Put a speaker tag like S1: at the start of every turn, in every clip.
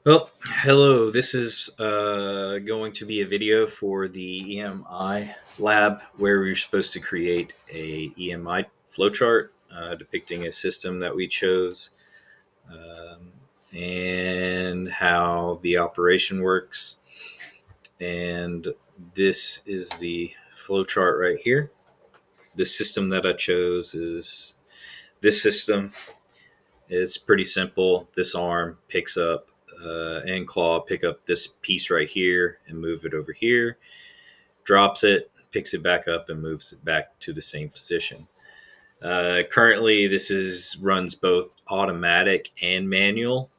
S1: Well, hello. This is going to be a video for the EMI lab where we're supposed to create a EMI flowchart depicting a system that we chose and how the operation works. And this is the flowchart right here. The system that I chose is this system. It's pretty simple. This arm picks up and claw pick up this piece right here and move it over here, drops it, picks it back up, and moves it back to the same position. Currently, this is runs both automatic and manual.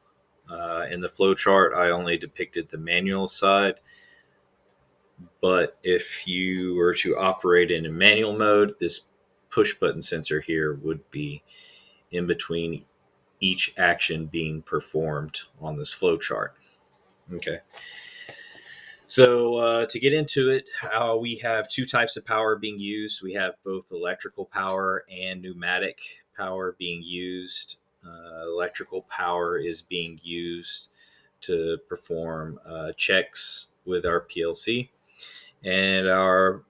S1: In the flowchart, I only depicted the manual side, but if you were to operate in a manual mode, this push button sensor here would be in between each action being performed on this flowchart. Okay. So to get into it, we have two types of power being used. We have both electrical power and pneumatic power being used. Electrical power is being used to perform checks with our PLC, and our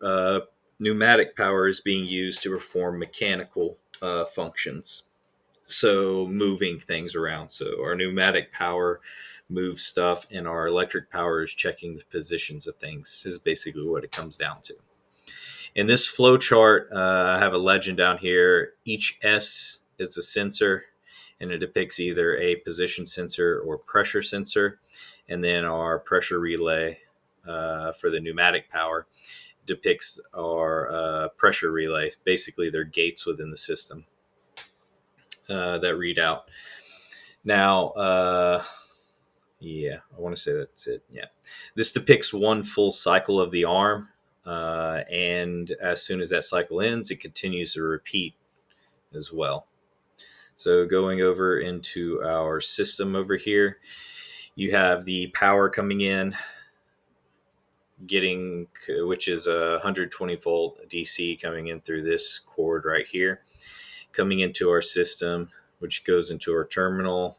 S1: pneumatic power is being used to perform mechanical functions. So moving things around. So our pneumatic power moves stuff, and our electric power is checking the positions of things. This is basically what it comes down to. In this flow chart, I have a legend down here. Each S is a sensor, and it depicts either a position sensor or pressure sensor. And then our pressure relay for the pneumatic power depicts our pressure relay. Basically, they're gates within the system that read out. Now, I want to say that's it. Yeah. This depicts one full cycle of the arm. And as soon as that cycle ends, it continues to repeat as well. So going over into our system over here, you have the power coming in, which is a 120 volt DC coming in through this cord right here, coming into our system, which goes into our terminal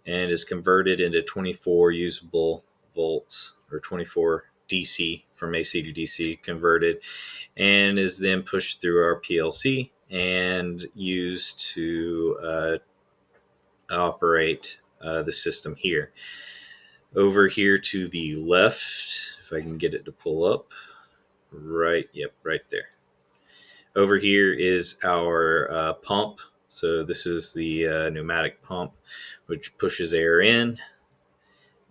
S1: and is converted into 24 usable volts, or 24 DC from AC to DC converted, and is then pushed through our PLC and used to operate the system here. Over here to the left, if I can get it to pull up, right there. Over here is our pump. So this is the pneumatic pump, which pushes air in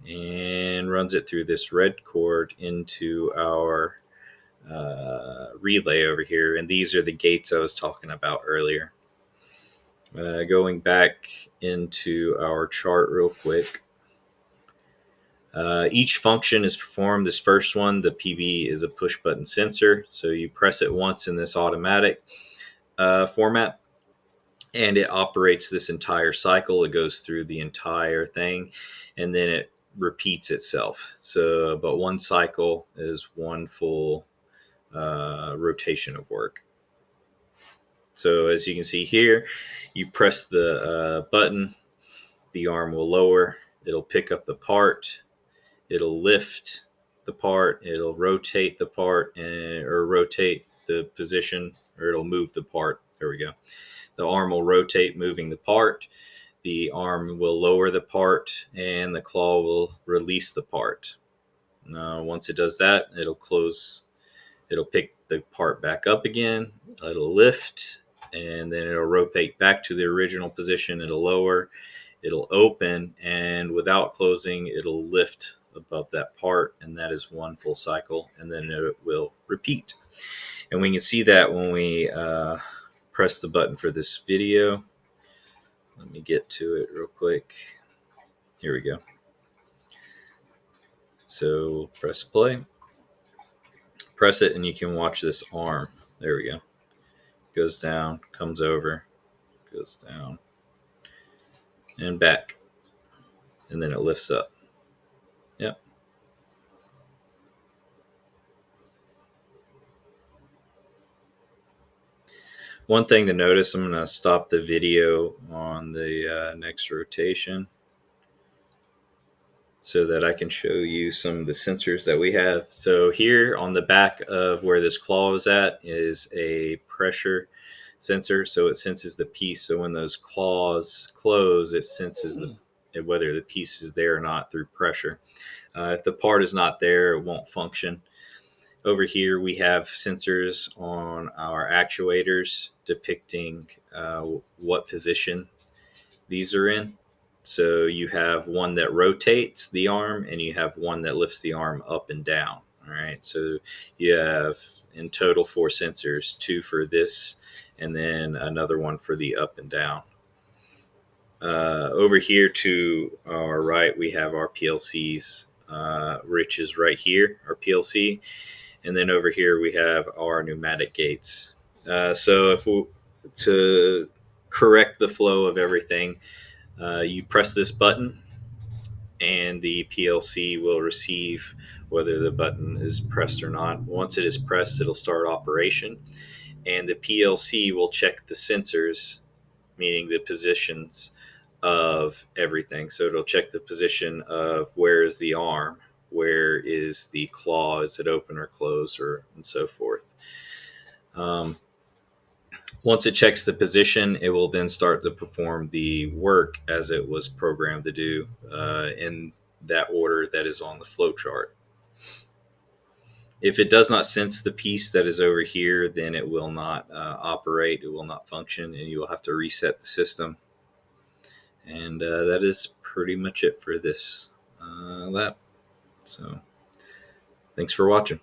S1: and runs it through this red cord into our relay over here. And these are the gates I was talking about earlier. Going back into our chart real quick. Each function is performed. This first one, the PB, is a push button sensor. So you press it once in this automatic format, and it operates this entire cycle. It goes through the entire thing, and then it repeats itself. So, but one cycle is one full rotation of work. So as you can see here, you press the button, the arm will lower, it'll pick up the part, it'll lift the part, it'll rotate the part, or rotate the position, or it'll move the part. There we go. The arm will rotate, moving the part. The arm will lower the part, and the claw will release the part. Once it does that, it'll close. It'll pick the part back up again. It'll lift, and then it'll rotate back to the original position. It'll lower. It'll open, and without closing, it'll lift above that part, and that is one full cycle, and then it will repeat. And we can see that when we press the button for this video. Let me get to it real quick. Here we go. So press play. Press it, and you can watch this arm. There we go. Goes down, comes over, goes down, and back. And then it lifts up. Yep. One thing to notice, I'm going to stop the video on the next rotation. so that I can show you some of the sensors that we have. So here on the back of where this claw is at is a pressure sensor. So it senses the piece. So when those claws close, it senses whether the piece is there or not through pressure. If the part is not there, it won't function. Over here, we have sensors on our actuators depicting what position these are in. So you have one that rotates the arm and you have one that lifts the arm up and down. All right. So you have in total 4 sensors, 2 for this and then another one for the up and down. Over here to our right, we have our PLCs. Rich is right here, our PLC. And then over here, we have our pneumatic gates. So if we, to correct the flow of everything, you press this button and the PLC will receive whether the button is pressed or not. Once it is pressed, it'll start operation. And the PLC will check the sensors, meaning the positions of everything. So it'll check the position of where is the arm, where is the claw, is it open or closed, or and so forth. Once it checks the position, it will then start to perform the work as it was programmed to do in that order that is on the flow chart. If it does not sense the piece that is over here, then it will not operate, it will not function, and you will have to reset the system. And that is pretty much it for this lab. So thanks for watching.